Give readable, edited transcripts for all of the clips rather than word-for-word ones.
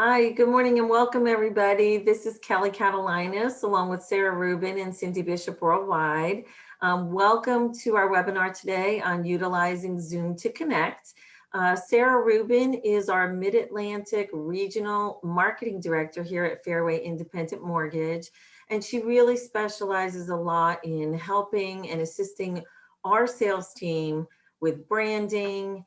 Hi, good morning and welcome everybody. This is Kelly Catalinas along with Sarah Rubin and Cindy Bishop Worldwide. Welcome to our webinar today on utilizing Zoom to connect. Sarah Rubin is our Mid-Atlantic Regional Marketing Director here at Fairway Independent Mortgage, and she really specializes a lot in helping and assisting our sales team with branding,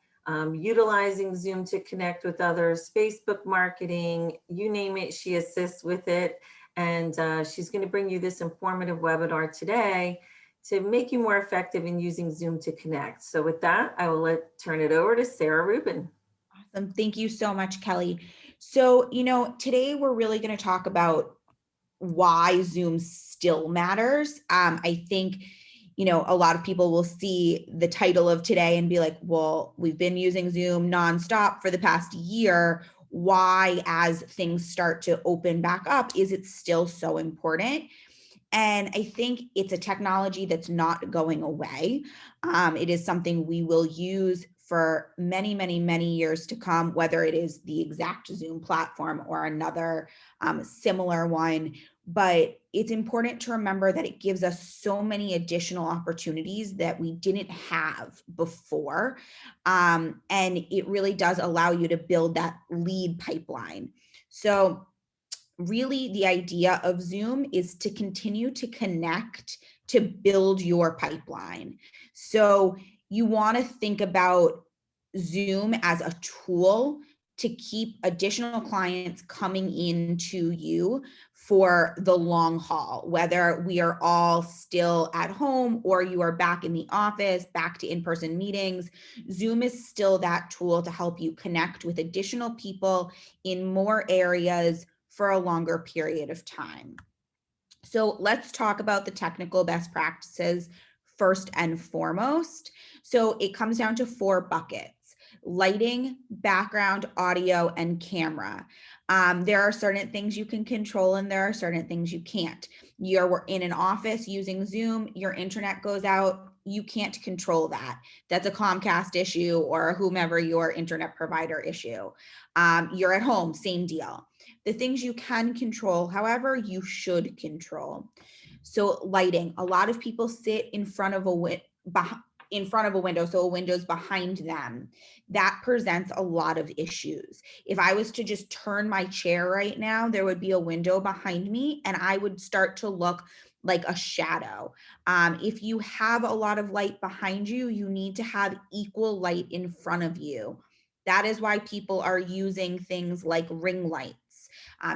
utilizing Zoom to connect with others, Facebook marketing, you name it, she assists with it. And she's going to bring you this informative webinar today to make you more effective in using Zoom to connect. So with that, I will turn it over to Sarah Rubin. Awesome. Thank you so much, Kelly. So, today we're really going to talk about why Zoom still matters. I think, a lot of people will see the title of today and be like, well, we've been using Zoom nonstop for the past year. Why, as things start to open back up, is it still so important? And I think it's a technology that's not going away. It is something we will use for many, many, many years to come, whether it is the exact Zoom platform or another similar one. But it's important to remember that it gives us so many additional opportunities that we didn't have before. And it really does allow you to build that lead pipeline. So really the idea of Zoom is to continue to connect to build your pipeline. So you want to think about Zoom as a tool to keep additional clients coming into you for the long haul, whether we are all still at home or you are back in the office, back to in-person meetings. Zoom is still that tool to help you connect with additional people in more areas for a longer period of time. So let's talk about the technical best practices first and foremost. So it comes down to 4 buckets: lighting, background, audio, and camera. There are certain things you can control and there are certain things you can't. You're in an office using Zoom, your internet goes out, you can't control that. That's a Comcast issue or whomever your internet provider issue. You're at home, same deal. The things you can control, however, you should control. So lighting, a lot of people sit in front of a window, so a window's behind them. That presents a lot of issues. If I was to just turn my chair right now, there would be a window behind me and I would start to look like a shadow. If you have a lot of light behind you, you need to have equal light in front of you. That is why people are using things like ring lights.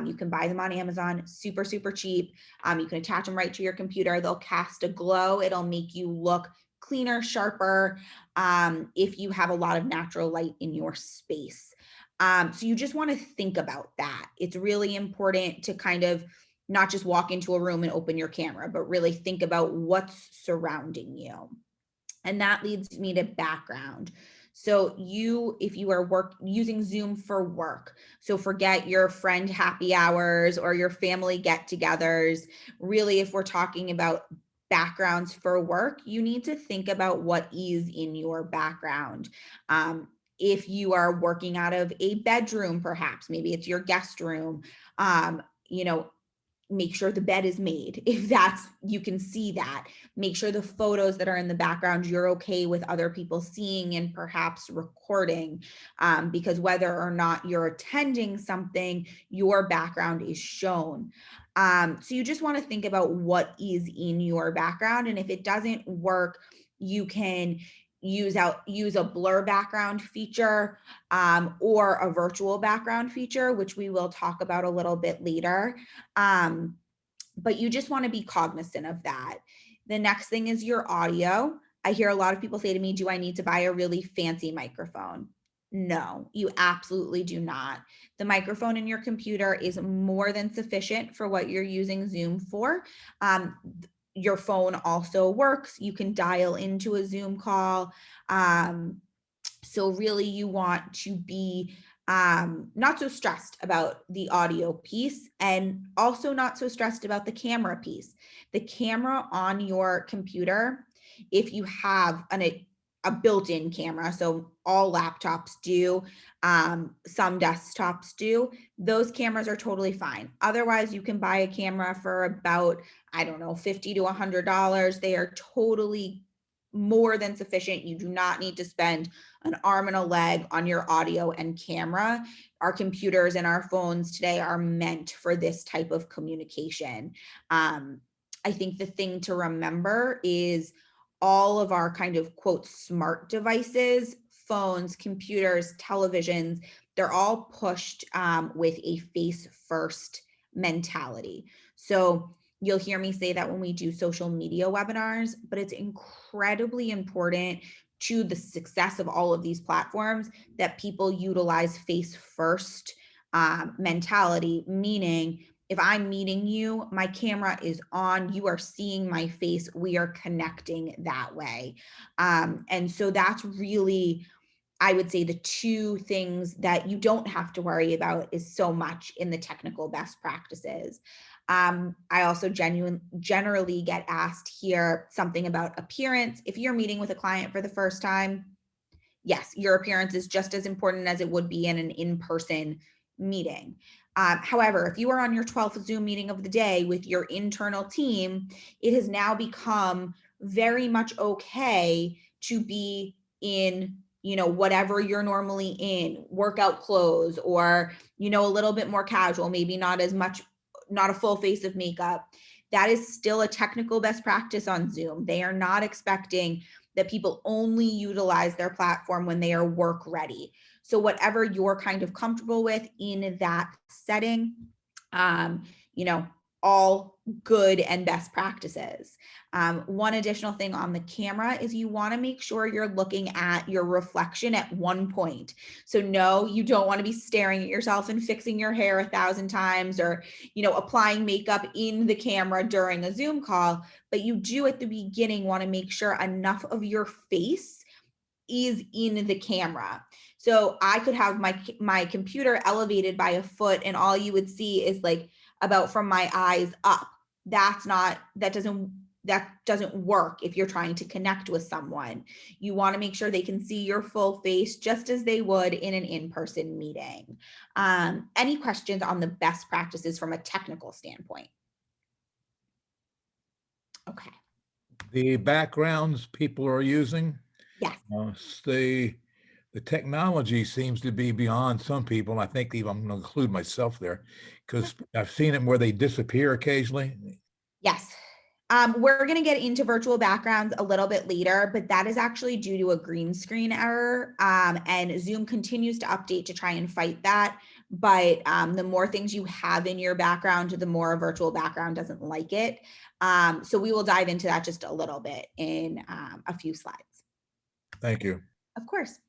You can buy them on Amazon, super, super cheap. You can attach them right to your computer. They'll cast a glow. It'll make you look cleaner, sharper, if you have a lot of natural light in your space. So you just want to think about that. It's really important to kind of not just walk into a room and open your camera, but really think about what's surrounding you. And that leads me to background. So if you are using Zoom for work, so forget your friend happy hours or your family get-togethers. Really, if we're talking about backgrounds for work, you need to think about what is in your background. If you are working out of a bedroom, perhaps, maybe it's your guest room, you know, make sure the bed is made. If you can see that, make sure the photos that are in the background, you're okay with other people seeing and perhaps recording, because whether or not you're attending something, your background is shown. So you just want to think about what is in your background. And if it doesn't work, you can use a blur background feature, or a virtual background feature, which we will talk about a little bit later. But you just want to be cognizant of that. The next thing is your audio. I hear a lot of people say to me, do I need to buy a really fancy microphone? No, you absolutely do not. The microphone in your computer is more than sufficient for what you're using Zoom for. Your phone also works. You can dial into a Zoom call. So really you want to be not so stressed about the audio piece and also not so stressed about the camera piece. The camera on your computer, if you have a a built-in camera. So all laptops do, some desktops do. Those cameras are totally fine. Otherwise, you can buy a camera for about, I don't know, $50 to $100. They are totally more than sufficient. You do not need to spend an arm and a leg on your audio and camera. Our computers and our phones today are meant for this type of communication. I think the thing to remember is all of our kind of quote smart devices, phones, computers, televisions, they're all pushed with a face first mentality. So you'll hear me say that when we do social media webinars, but it's incredibly important to the success of all of these platforms that people utilize face first mentality, meaning if I'm meeting you, my camera is on, you are seeing my face, we are connecting that way. And so that's really, I would say, the two things that you don't have to worry about is so much in the technical best practices. I also generally get asked here something about appearance. If you're meeting with a client for the first time, yes, your appearance is just as important as it would be in an in-person meeting. However, if you are on your 12th Zoom meeting of the day with your internal team, it has now become very much okay to be in, whatever you're normally in, workout clothes, or, a little bit more casual, maybe not as much, not a full face of makeup. That is still a technical best practice on Zoom. They are not expecting that people only utilize their platform when they are work ready. So whatever you're kind of comfortable with in that setting, um, you know, all good and best practices. One additional thing on the camera is you want to make sure you're looking at your reflection at one point. So no, you don't want to be staring at yourself and fixing your hair 1,000 times, or, applying makeup in the camera during a Zoom call, but you do at the beginning want to make sure enough of your face is in the camera. So I could have my computer elevated by a foot and all you would see is like about from my eyes up. That doesn't work if you're trying to connect with someone. You want to make sure they can see your full face just as they would in an in-person meeting. Any questions on the best practices from a technical standpoint? Okay. The backgrounds people are using, Yes. the technology seems to be beyond some people. I think even I'm going to include myself there because I've seen it where they disappear occasionally. Yes. We're going to get into virtual backgrounds a little bit later, but that is actually due to a green screen error. And Zoom continues to update to try and fight that. But the more things you have in your background, the more a virtual background doesn't like it. So we will dive into that just a little bit in a few slides. Thank you. Of course.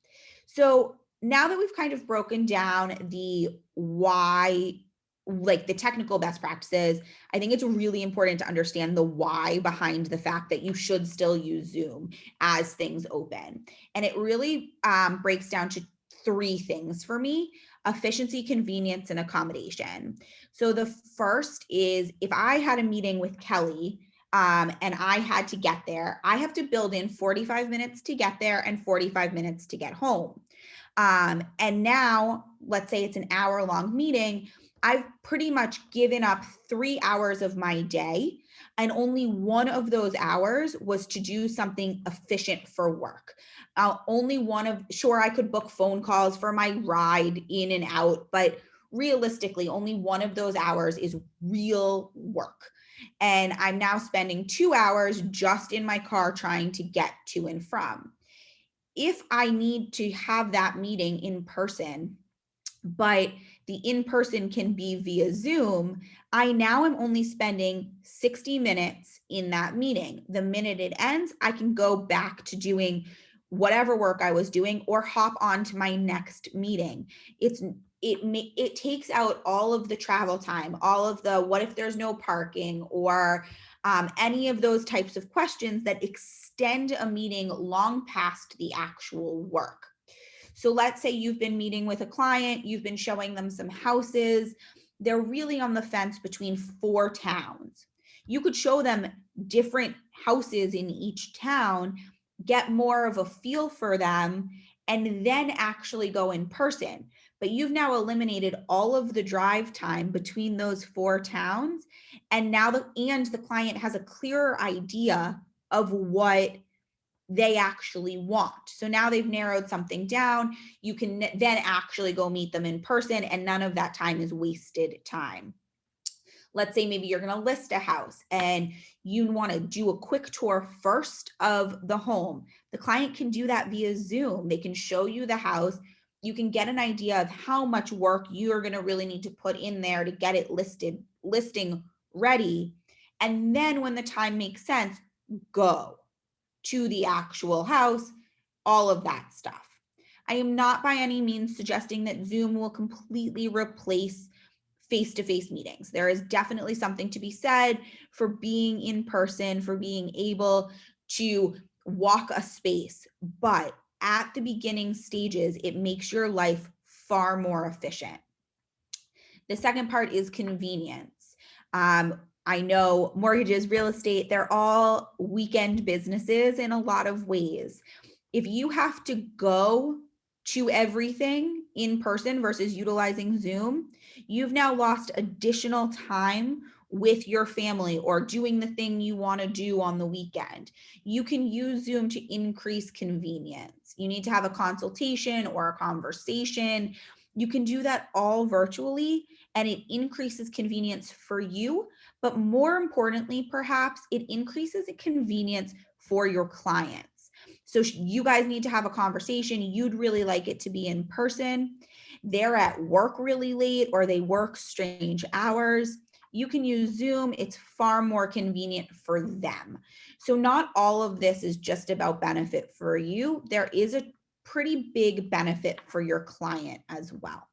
So now that we've kind of broken down the why, like the technical best practices, I think it's really important to understand the why behind the fact that you should still use Zoom as things open. And it really breaks down to three things for me: efficiency, convenience, and accommodation. So the first is, if I had a meeting with Kelly and I had to get there, I have to build in 45 minutes to get there and 45 minutes to get home. And now, let's say it's an hour-long meeting, I've pretty much given up 3 hours of my day, and only one of those hours was to do something efficient for work. Sure, I could book phone calls for my ride in and out, but realistically, only one of those hours is real work. And I'm now spending 2 hours just in my car trying to get to and from. If I need to have that meeting in person, but the in-person can be via Zoom, I now am only spending 60 minutes in that meeting. The minute it ends, I can go back to doing whatever work I was doing or hop on to my next meeting. It takes out all of the travel time, all of the what if there's no parking, or any of those types of questions that extend a meeting long past the actual work. So let's say you've been meeting with a client, you've been showing them some houses. They're really on the fence between 4 towns. You could show them different houses in each town, get more of a feel for them, and then actually go in person. But you've now eliminated all of the drive time between those 4 towns. And now the client has a clearer idea of what they actually want. So now they've narrowed something down. You can then actually go meet them in person, and none of that time is wasted time. Let's say maybe you're going to list a house and you want to do a quick tour first of the home. The client can do that via Zoom. They can show you the house. You can get an idea of how much work you are going to really need to put in there to get it listing ready. And then when the time makes sense, go to the actual house, all of that stuff. I am not by any means suggesting that Zoom will completely replace face-to-face meetings. There is definitely something to be said for being in person, for being able to walk a space. But at the beginning stages, it makes your life far more efficient. The second part is convenience. I know mortgages, real estate, they're all weekend businesses in a lot of ways. If you have to go to everything in person versus utilizing Zoom, you've now lost additional time with your family or doing the thing you want to do on the weekend. You can use Zoom to increase convenience. You need to have a consultation or a conversation. You can do that all virtually, and it increases convenience for you. But more importantly, perhaps it increases the convenience for your clients. So you guys need to have a conversation. You'd really like it to be in person. They're at work really late or they work strange hours. You can use Zoom. It's far more convenient for them. So not all of this is just about benefit for you. There is a pretty big benefit for your client as well.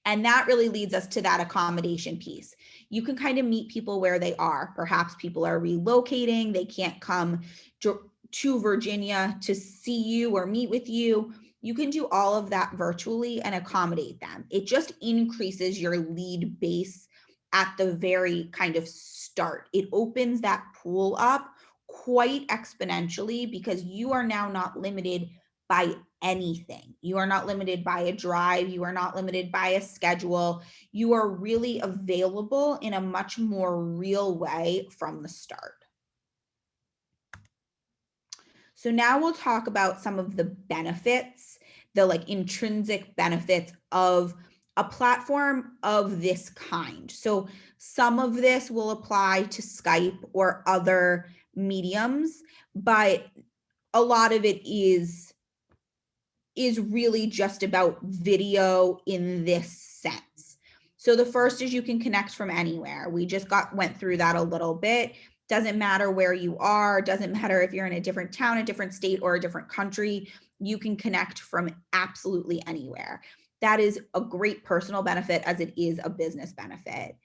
And that really leads us to that accommodation piece. You can kind of meet people where they are. Perhaps people are relocating. They can't come to Virginia to see you or meet with you. You can do all of that virtually and accommodate them. It just increases your lead base at the very kind of start. It opens that pool up quite exponentially because you are now not limited by anything. You are not limited by a drive. You are not limited by a schedule. You are really available in a much more real way from the start. So now we'll talk about some of the benefits, the like intrinsic benefits of a platform of this kind. So some of this will apply to Skype or other mediums, but a lot of it is really just about video in this sense. So the first is you can connect from anywhere. We just went through that a little bit. Doesn't matter where you are, doesn't matter if you're in a different town, a different state, or a different country, you can connect from absolutely anywhere. That is a great personal benefit as it is a business benefit.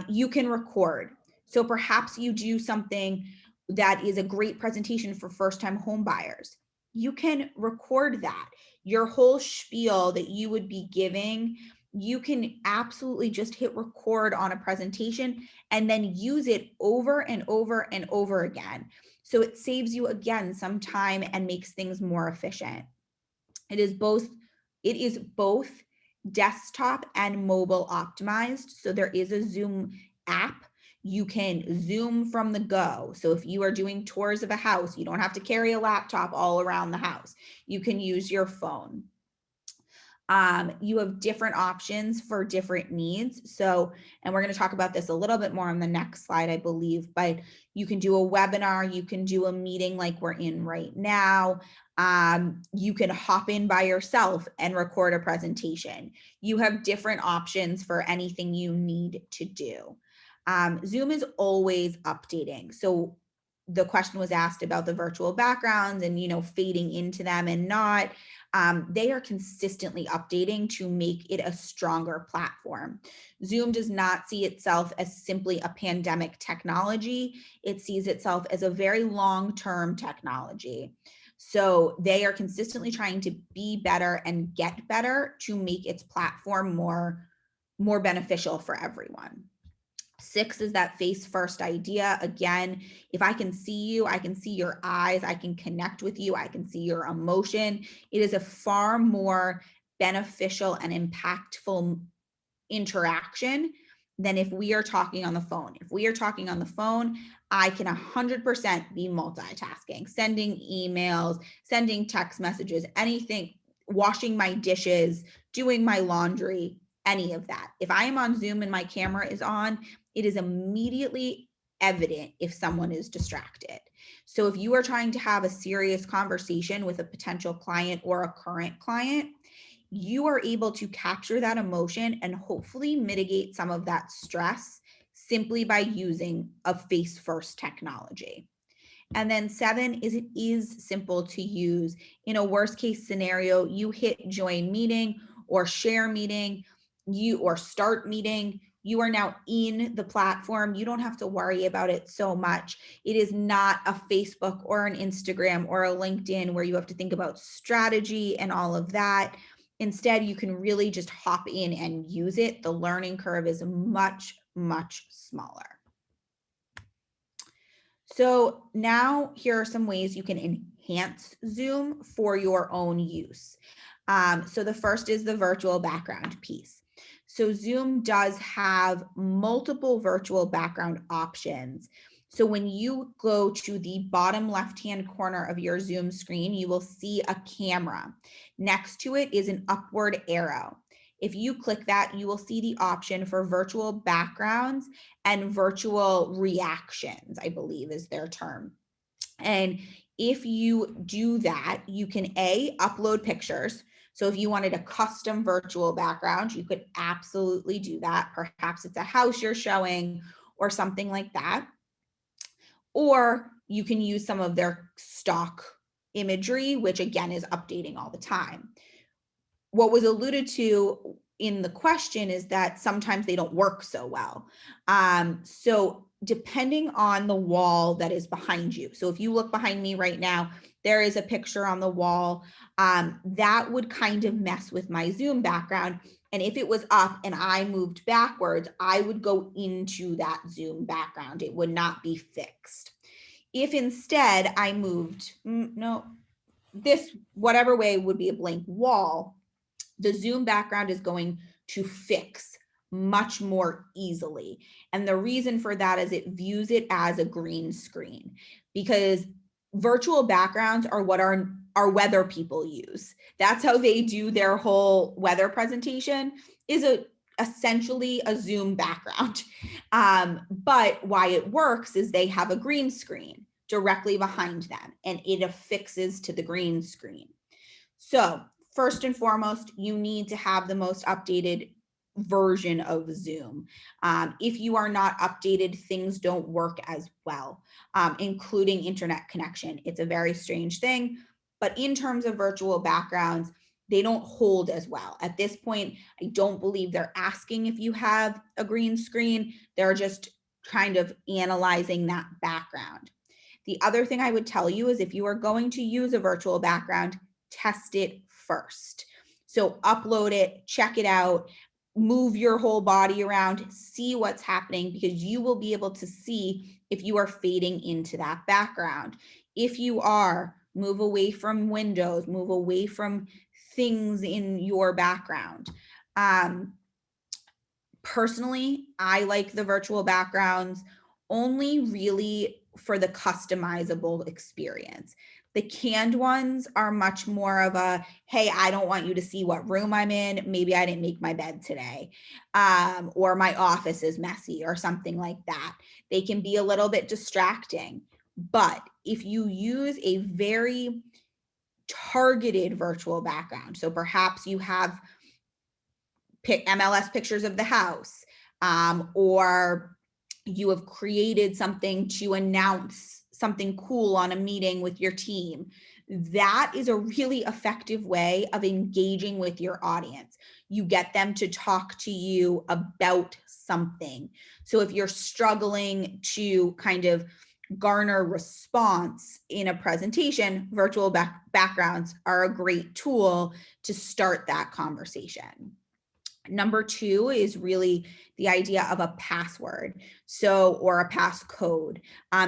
You can record. So perhaps you do something that is a great presentation for first-time home buyers. You can record that. Your whole spiel that you would be giving, you can absolutely just hit record on a presentation and then use it over and over and over again. So it saves you, again, some time and makes things more efficient. It is both desktop and mobile optimized. So there is a Zoom app. You can Zoom from the go. So if you are doing tours of a house, you don't have to carry a laptop all around the house. You can use your phone. You have different options for different needs. So, and we're going to talk about this a little bit more on the next slide, I believe, but you can do a webinar, you can do a meeting like we're in right now. You can hop in by yourself and record a presentation. You have different options for anything you need to do. Zoom is always updating. So the question was asked about the virtual backgrounds and, fading into them and not. They are consistently updating to make it a stronger platform. Zoom does not see itself as simply a pandemic technology. It sees itself as a very long-term technology. So they are consistently trying to be better and get better to make its platform more beneficial for everyone. 6 is that face first idea. Again, if I can see you, I can see your eyes, I can connect with you, I can see your emotion. It is a far more beneficial and impactful interaction than if we are talking on the phone. If we are talking on the phone, I can 100% be multitasking, sending emails, sending text messages, anything, washing my dishes, doing my laundry, any of that. If I am on Zoom and my camera is on, it is immediately evident if someone is distracted. So if you are trying to have a serious conversation with a potential client or a current client, you are able to capture that emotion and hopefully mitigate some of that stress simply by using a face first technology. And then 7 is it is simple to use. In a worst case scenario, you hit join meeting or share meeting, or start meeting. You are now in the platform. You don't have to worry about it so much. It is not a Facebook or an Instagram or a LinkedIn where you have to think about strategy and all of that. Instead, you can really just hop in and use it. The learning curve is much, much smaller. So now here are some ways you can enhance Zoom for your own use. So the first is the virtual background piece. So Zoom does have multiple virtual background options. So when you go to the bottom left-hand corner of your Zoom screen, you will see a camera. Next to it is an upward arrow. If you click that, you will see the option for virtual backgrounds and virtual reactions, I believe is their term. And if you do that, you can upload pictures. So if you wanted a custom virtual background, you could absolutely do that. Perhaps it's a house you're showing or something like that. Or you can use some of their stock imagery, which again is updating all the time. What was alluded to in the question is that sometimes they don't work so well. So depending on the wall that is behind you. So if you look behind me right now, there is a picture on the wall that would kind of mess with my Zoom background. And if it was up and I moved backwards, I would go into that Zoom background. It would not be fixed. If instead I moved, this whatever way would be a blank wall, the Zoom background is going to fix much more easily. And the reason for that is it views it as a green screen, because virtual backgrounds are what our weather people use. That's how they do their whole weather presentation, is essentially a Zoom background. But why it works is they have a green screen directly behind them and it affixes to the green screen. So first and foremost, you need to have the most updated version of Zoom. If you are not updated, things don't work as well, including internet connection. It's a very strange thing, but in terms of virtual backgrounds, they don't hold as well. At this point, I don't believe they're asking if you have a green screen. They're just kind of analyzing that background. The other thing I would tell you is if you are going to use a virtual background, test it first. So upload it, check it out, move your whole body around, see what's happening, because you will be able to see if you are fading into that background. If you are, move away from windows, move away from things in your background. Personally, I like the virtual backgrounds only really for the customizable experience. The canned ones are much more of a, hey, I don't want you to see what room I'm in. Maybe I didn't make my bed today, or my office is messy or something like that. They can be a little bit distracting. But if you use a very targeted virtual background, so perhaps you have MLS pictures of the house, or you have created something to announce something cool on a meeting with your team. That is a really effective way of engaging with your audience. You get them to talk to you about something. So if you're struggling to kind of garner response in a presentation, virtual backgrounds are a great tool to start that conversation. Number 2 is really the idea of a password, so, or a passcode.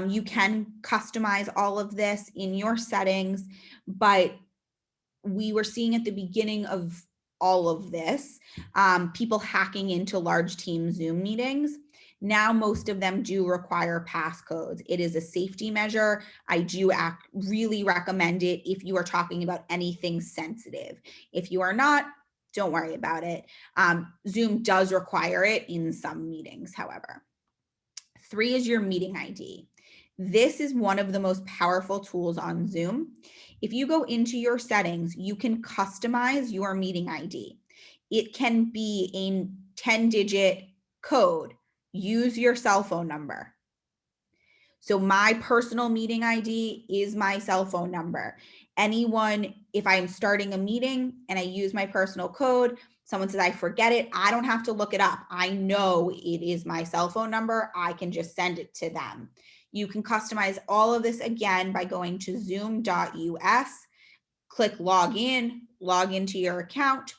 You can customize all of this in your settings, but we were seeing at the beginning of all of this, people hacking into large team Zoom meetings. Now, most of them do require passcodes. It is a safety measure. I do really recommend it if you are talking about anything sensitive. If you are not, don't worry about it. Zoom does require it in some meetings, however. 3 is your meeting ID. This is one of the most powerful tools on Zoom. If you go into your settings, you can customize your meeting ID. It can be a 10-digit code. Use your cell phone number. So my personal meeting ID is my cell phone number. Anyone, if I'm starting a meeting and I use my personal code, someone says I forget it, I don't have to look it up. I know it is my cell phone number. I can just send it to them. You can customize all of this again by going to zoom.us, click log into your account,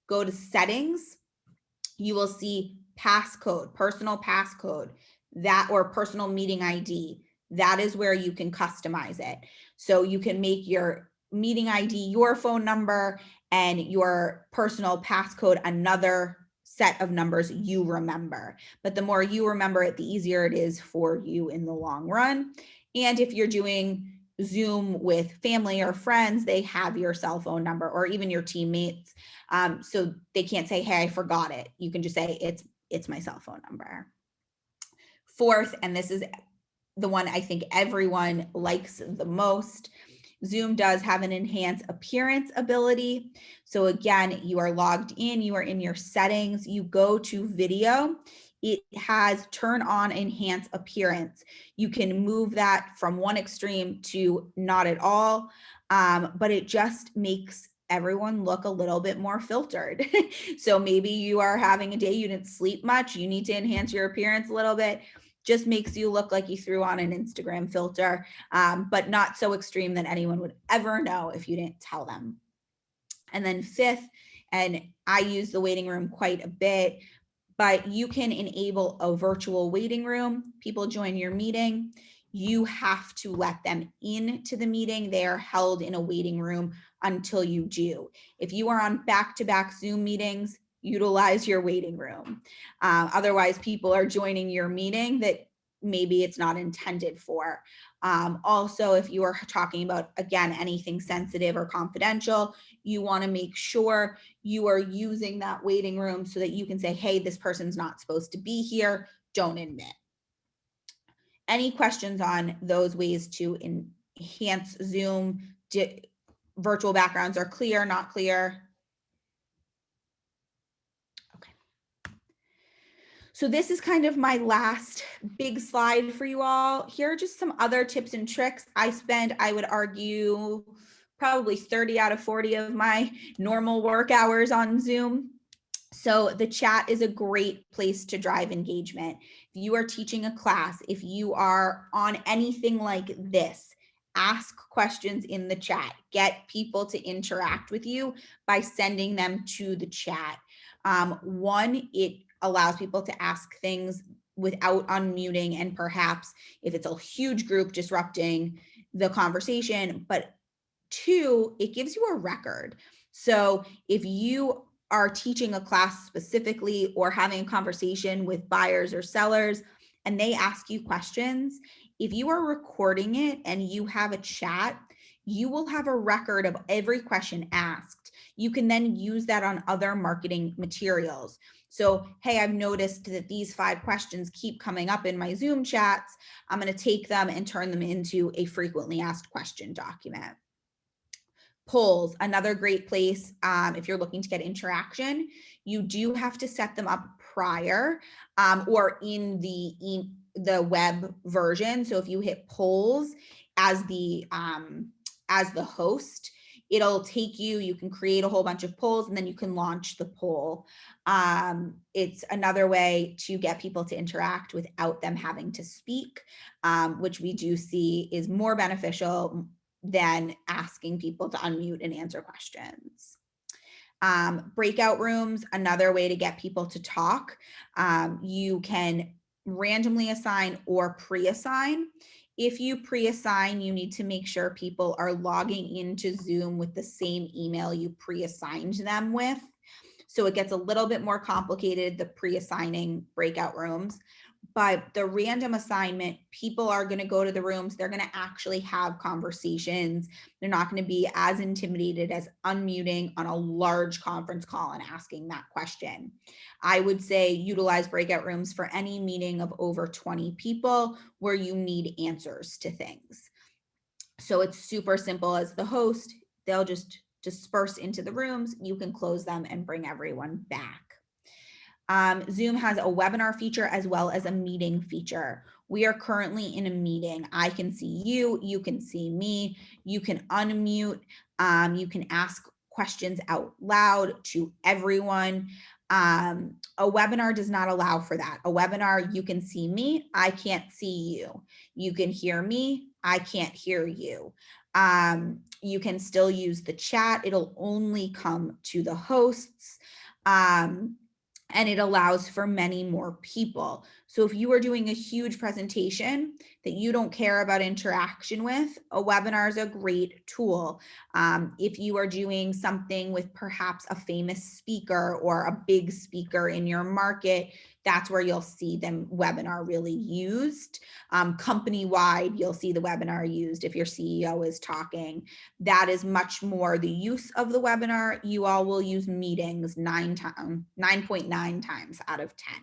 go to settings. You will see passcode, personal passcode, that, or personal meeting ID. That is where you can customize it. So you can make your meeting ID your phone number and your personal passcode another set of numbers you remember. But the more you remember it, the easier it is for you in the long run. And if you're doing Zoom with family or friends, they have your cell phone number, or even your teammates. So they can't say, hey, I forgot it. You can just say it's my cell phone number. 4th, and this is the one I think everyone likes the most, Zoom does have an enhanced appearance ability. So again, you are logged in, you are in your settings, you go to video, it has turn on enhance appearance. You can move that from one extreme to not at all, but it just makes everyone look a little bit more filtered. So maybe you are having a day you didn't sleep much, you need to enhance your appearance a little bit. Just makes you look like you threw on an Instagram filter, but not so extreme that anyone would ever know if you didn't tell them. And then 5th, and I use the waiting room quite a bit, but you can enable a virtual waiting room. People join your meeting. You have to let them into the meeting. They are held in a waiting room until you do. If you are on back-to-back Zoom meetings, utilize your waiting room. Otherwise, people are joining your meeting that maybe it's not intended for. Also, if you are talking about, again, anything sensitive or confidential, you want to make sure you are using that waiting room so that you can say, hey, this person's not supposed to be here, don't admit. Any questions on those ways to enhance Zoom? Virtual backgrounds are clear, not clear? Okay. So this is kind of my last big slide for you all. Here are just some other tips and tricks. I would argue, probably 30 out of 40 of my normal work hours on Zoom. So the chat is a great place to drive engagement. If you are teaching a class, if you are on anything like this, ask questions in the chat. Get people to interact with you by sending them to the chat. One, it allows people to ask things without unmuting, and perhaps if it's a huge group, disrupting the conversation. But 2, it gives you a record. So if you are teaching a class specifically or having a conversation with buyers or sellers and they ask you questions, if you are recording it and you have a chat, you will have a record of every question asked. You can then use that on other marketing materials. So, hey, I've noticed that these 5 questions keep coming up in my Zoom chats. I'm going to take them and turn them into a frequently asked question document. Polls, another great place if you're looking to get interaction. You do have to set them up prior or in the web version. So if you hit polls as the host, it'll take you, you can create a whole bunch of polls and then you can launch the poll. It's another way to get people to interact without them having to speak, which we do see is more beneficial than asking people to unmute and answer questions. Breakout rooms, another way to get people to talk. You can randomly assign or pre-assign. If you pre-assign, you need to make sure people are logging into Zoom with the same email you pre-assigned them with. So it gets a little bit more complicated, the pre-assigning breakout rooms. But the random assignment, people are going to go to the rooms. They're going to actually have conversations. They're not going to be as intimidated as unmuting on a large conference call and asking that question. I would say utilize breakout rooms for any meeting of over 20 people where you need answers to things. So it's super simple. As the host, they'll just disperse into the rooms. You can close them and bring everyone back. Zoom has a webinar feature as well as a meeting feature. We are currently in a meeting. I can see you, you can see me, you can unmute, you can ask questions out loud to everyone. A webinar does not allow for that. A webinar, you can see me, I can't see you. You can hear me, I can't hear you. You can still use the chat. It'll only come to the hosts. And it allows for many more people. So if you are doing a huge presentation that you don't care about interaction with, a webinar is a great tool. If you are doing something with perhaps a famous speaker or a big speaker in your market, that's where you'll see the webinar really used. Company-wide, you'll see the webinar used if your CEO is talking. That is much more the use of the webinar. You all will use meetings 9.9 times out of 10.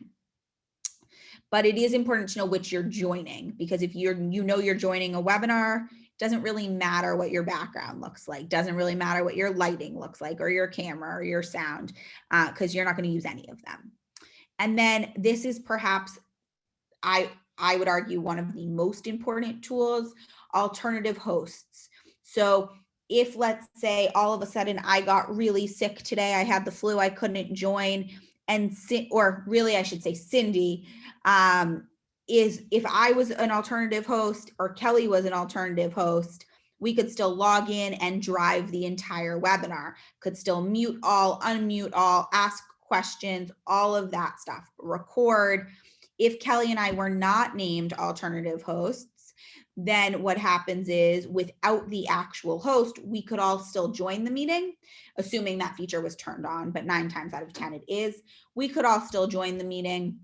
But it is important to know which you're joining, because if you're joining a webinar, it doesn't really matter what your background looks like, doesn't really matter what your lighting looks like or your camera or your sound, because you're not going to use any of them. And then this is perhaps, I would argue, one of the most important tools, alternative hosts. So if, let's say, all of a sudden I got really sick today, I had the flu, I couldn't join, and I should say Cindy, if I was an alternative host or Kelly was an alternative host, we could still log in and drive the entire webinar, could still mute all, unmute all, ask questions, all of that stuff, record. If Kelly and I were not named alternative hosts, then what happens is, without the actual host, we could all still join the meeting, assuming that feature was turned on, but 9 times out of 10 it is. We could all still join the meeting,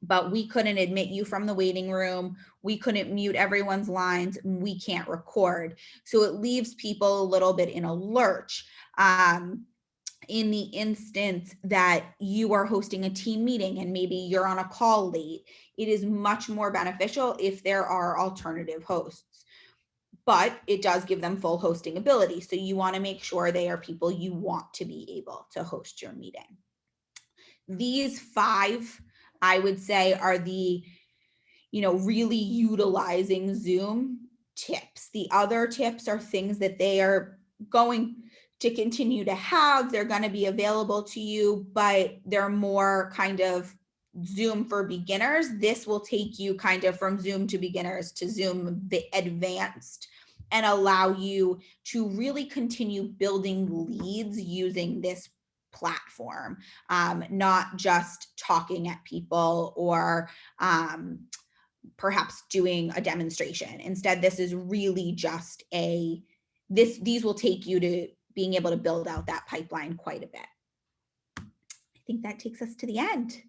but we couldn't admit you from the waiting room. We couldn't mute everyone's lines. We can't record. So it leaves people a little bit in a lurch. In the instance that you are hosting a team meeting and maybe you're on a call late, it is much more beneficial if there are alternative hosts, but it does give them full hosting ability. So you want to make sure they are people you want to be able to host your meeting. These 5, I would say, are the, really utilizing Zoom tips. The other tips are things that they are going to continue to have. They're going to be available to you, but they're more kind of Zoom for beginners. This will take you kind of from Zoom to beginners to Zoom advanced, and allow you to really continue building leads using this platform, not just talking at people or perhaps doing a demonstration. Instead, this is really just these will take you to being able to build out that pipeline quite a bit. I think that takes us to the end.